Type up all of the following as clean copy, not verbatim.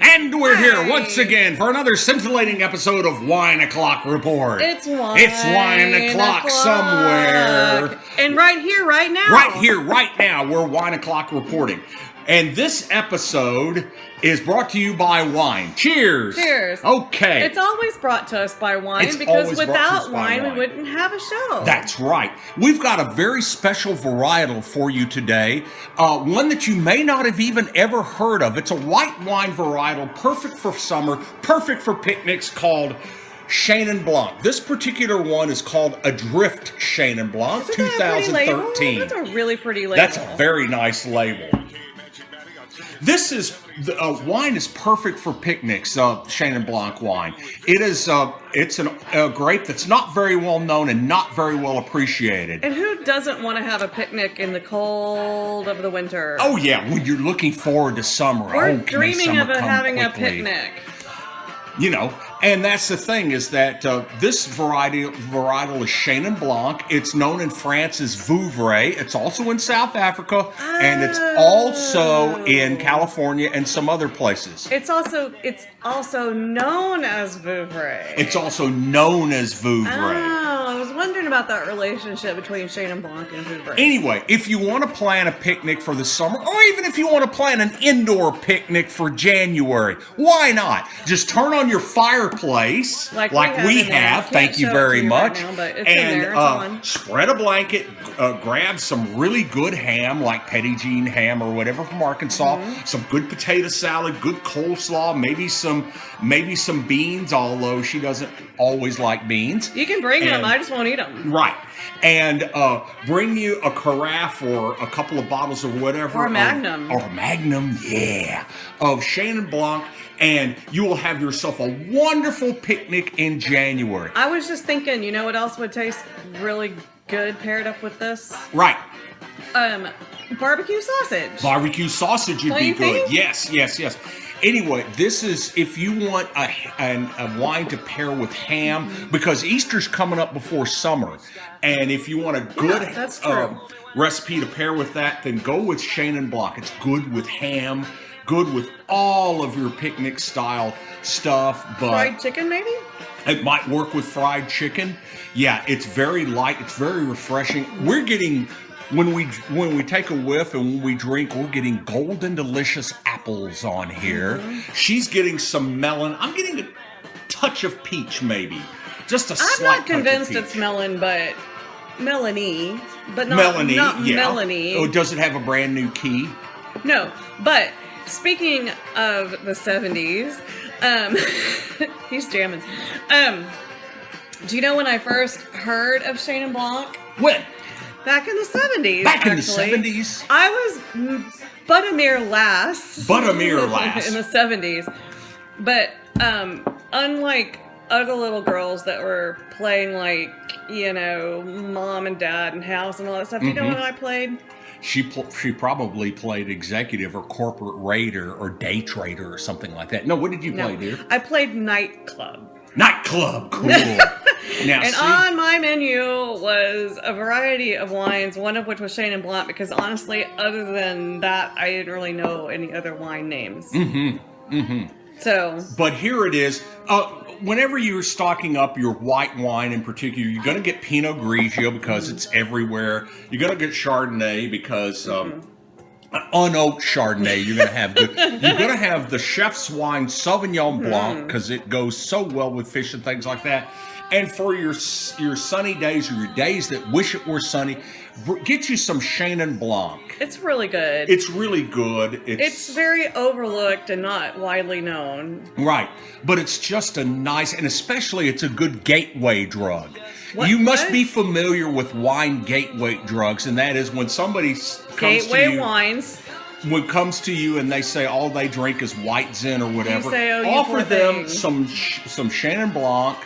And we're here once again for another scintillating episode of Wine O'Clock Report. It's wine. It's wine o'clock somewhere. And right here, right now. Right here, right now, we're Wine O'Clock reporting. And this episode is brought to you by wine. Cheers. Cheers. Okay. It's always brought to us by wine It's because always brought to us without by wine, wine. we wouldn't have a show. That's right. We've got a very special varietal for you today. One that you may not have even ever heard of. It's a white wine varietal, perfect for summer, perfect for picnics, called Chenin Blanc. This particular one is called Adrift Chenin Blanc, Isn't that a pretty 2013. label? That's a really pretty label. That's a very nice label. This is wine is perfect for picnics. Chenin Blanc wine. It is. It's a grape that's not very well known and not very well appreciated. And who doesn't want to have a picnic in the cold of the winter? Oh yeah, when you're looking forward to summer. We're can dreaming summer of come having quickly? a picnic. You know, and that's the thing is that this varietal is Chenin Blanc. It's known in France as Vouvray. It's also in South Africa, and it's also in California and some other places. It's also known as Vouvray. It's also known as Vouvray. Oh, I was wondering about that relationship between Chenin Blanc and Vouvray. Anyway, if you want to plan a picnic for the summer, or even if you want to plan an indoor picnic for January, why not? Just turn on your fireplace, like we have. Thank you very much. Right now, but it's in there. It's on. Spread a blanket, grab some really good ham, like Petit Jean ham or whatever from Arkansas. Mm-hmm. Some good potato salad, good coleslaw, maybe some beans. Although she doesn't always like beans. You can bring them. I just won't eat them. Right. And bring you a carafe or a couple of bottles of whatever. Or a Magnum. Yeah. Of Chenin Blanc. And you will have yourself a wonderful picnic in January. I was just thinking, you know what else would taste really good paired up with this? Right. Barbecue sausage. Barbecue sausage would Don't be you good. think? Yes. Anyway, this is if you want a wine to pair with ham, because Easter's coming up before summer. And if you want a good that's true. recipe to pair with that, then go with Chenin Blanc. It's good with ham, good with all of your picnic style stuff. But Fried chicken, maybe? it might work with fried chicken. Yeah, it's very light. It's very refreshing. We're getting, when we take a whiff and when we drink, we're getting golden delicious apples on here. Mm-hmm. She's getting some melon. I'm getting a touch of peach, maybe. Just a I'm slight not touch convinced of peach. it's melon, but melony. But not Melanie, not yeah. melony. Oh, does it have a brand new key? No, but speaking of the 70s, he's jamming. Do you know when I first heard of Chenin Blanc? When? Back in the 70s. Back in the actually. 70s? I was but a mere lass. But a mere lass. In the 70s. But unlike other little girls that were playing like, you know, mom and dad and house and all that stuff, do you know what I played? She probably played executive or corporate raider or day trader or something like that. No, what did you play, dear? I played nightclub. Nightclub, cool. Now, And on my menu was a variety of wines, one of which was Chenin Blanc, because honestly, other than that, I didn't really know any other wine names. So, but here it is. Whenever you're stocking up your white wine in particular, you're going to get Pinot Grigio because it's everywhere. You're going to get Chardonnay because unoaked Chardonnay you're going to have good. You're going to have the chef's wine Sauvignon Blanc because it goes so well with fish and things like that. And for your sunny days or your days that wish it were sunny, get you some Chenin Blanc. it's really good. It's really good. It's very overlooked and not widely known. Right, but it's just a nice, and especially it's a good gateway drug. You must be familiar with wine gateway drugs, and that is when somebody comes Gateway to you, wines. when comes to you and they say all they drink is white Zin or whatever, You say, "Oh, you offer poor them thing." some Chenin Blanc,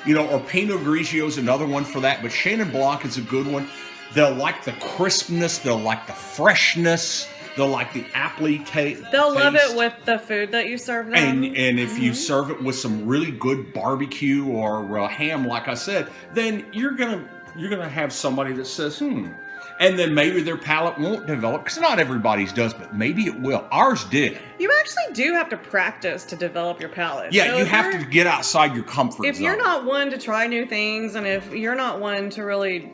you know, or Pinot Grigio is another one for that, but Chenin Blanc is a good one. They'll like the crispness, they'll like the freshness, they'll like the aptly taste. They'll love it with the food that you serve them. And if you serve it with some really good barbecue or ham, like I said, then you're gonna have somebody that says, and then maybe their palate won't develop, because not everybody's does, but maybe it will. Ours did. You actually do have to practice to develop your palate. Yeah, So you if have you're- to get outside your comfort zone. If you're not one to try new things, and if you're not one to really,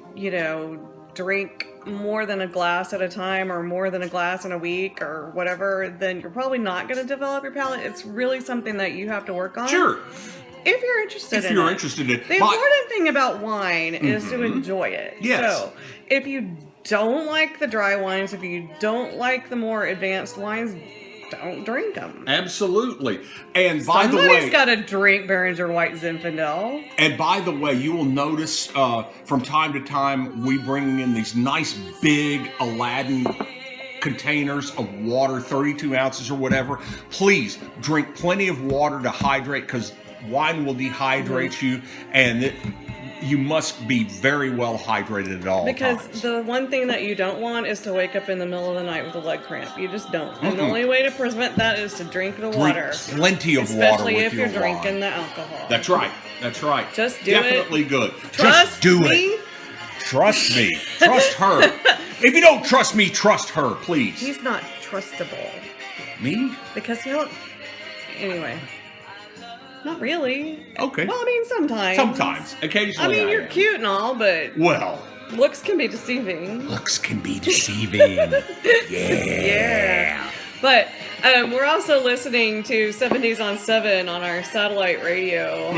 drink more than a glass at a time or more than a glass in a week or whatever, then you're probably not going to develop your palate. It's really something that you have to work on. Sure. If you're interested in it. If you're interested in it. The important thing about wine is to enjoy it. Yes. So, if you don't like the dry wines, if you don't like the more advanced wines, don't drink them. Absolutely. And by the Somebody's way, got to drink Beringer White Zinfandel. and by the way, you will notice from time to time we bring in these nice big Aladdin containers of water, 32 ounces or whatever. Please drink plenty of water to hydrate, because wine will dehydrate you, and you must be very well hydrated at all Because times. the one thing that you don't want is to wake up in the middle of the night with a leg cramp. You just don't. And the only way to prevent that is to drink the water. Drink plenty of water Especially with if your you're drinking wine. the alcohol. That's right. That's right. Just do it. Definitely good. Trust Just do me. it. Trust me. Trust her. If you don't trust me, trust her, please. He's not trustable. Me? Because he'll... Anyway. Not really. Okay. Well, I mean, sometimes. Sometimes. Occasionally. I mean, you're am. cute and all, but Well, looks can be deceiving. looks can be deceiving. Yeah. But we're also listening to 70s on 7 on our satellite radio.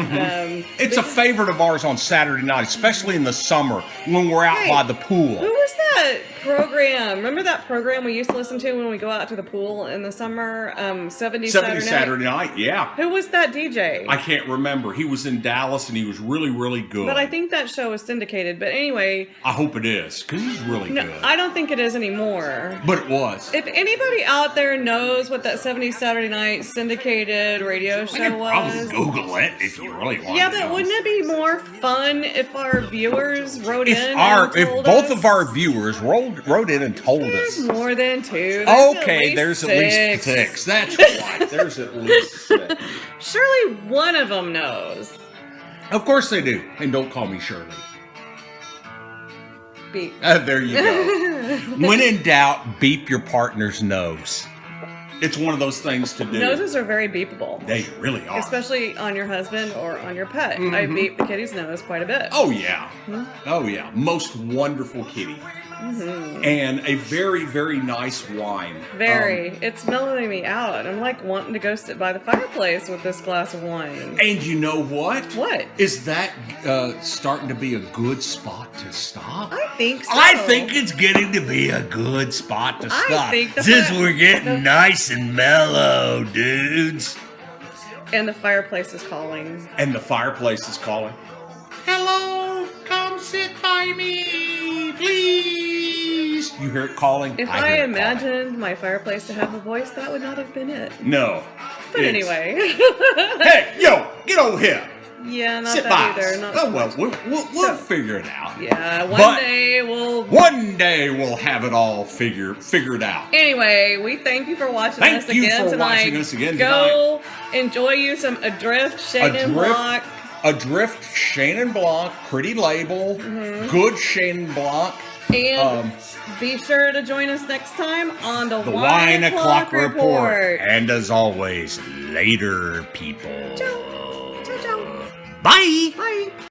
It's a favorite of ours on Saturday night, especially in the summer when we're out Hey, by the pool. Who was that program? Remember that program we used to listen to when we go out to the pool in the summer? 70s Saturday night, yeah. Who was that DJ? I can't remember. He was in Dallas and he was really, really good. But I think that show is syndicated. But anyway, I hope it is, because he's really no, good. I don't think it is anymore. But it was. If anybody out there knows what that 70s Saturday Night syndicated radio I show could probably was, Google it if you really want yeah, to. but wouldn't it be more fun if our viewers wrote in? If and told both us? of our viewers wrote in and told There's us. more than 2. Okay, there's at least 6. That's right. There's at least 6. Surely one of them knows. Of course they do. And don't call me Shirley. Beep. There you go. When in doubt, beep your partner's nose. It's one of those things to do. Noses are very beepable. They really are. Especially on your husband or on your pet. I beep the kitty's nose quite a bit. Oh, yeah. Oh, yeah. Most wonderful kitty. And a very, very nice wine. Very. It's mellowing me out. I'm like wanting to go sit by the fireplace with this glass of wine. And you know what? What? Is that starting to be a good spot to stop? I think so. I think it's getting to be a good spot to I stop. think the Since fi- we're getting nice and mellow, dudes. And the fireplace is calling. And the fireplace is calling. Hello, come sit by me, please. You hear it calling? If hear I it imagined my fireplace to have a voice, that would not have been it. calling. No. But It's- anyway. Hey, yo, get over here. Yeah, not Sit that by either. us. Not Oh, so well, much. we'll So- figure it out. Yeah, But- One day we'll have it all figured out. Anyway, we thank you for watching Thank us you again for tonight. watching us again Go enjoy you some Adrift, Chenin Blanc. Adrift, Chenin Blanc, pretty label, good Chenin Blanc. And be sure to join us next time on the Wine O'Clock Report. Report. And as always, later, people. Ciao. Ciao, ciao. Bye. Bye.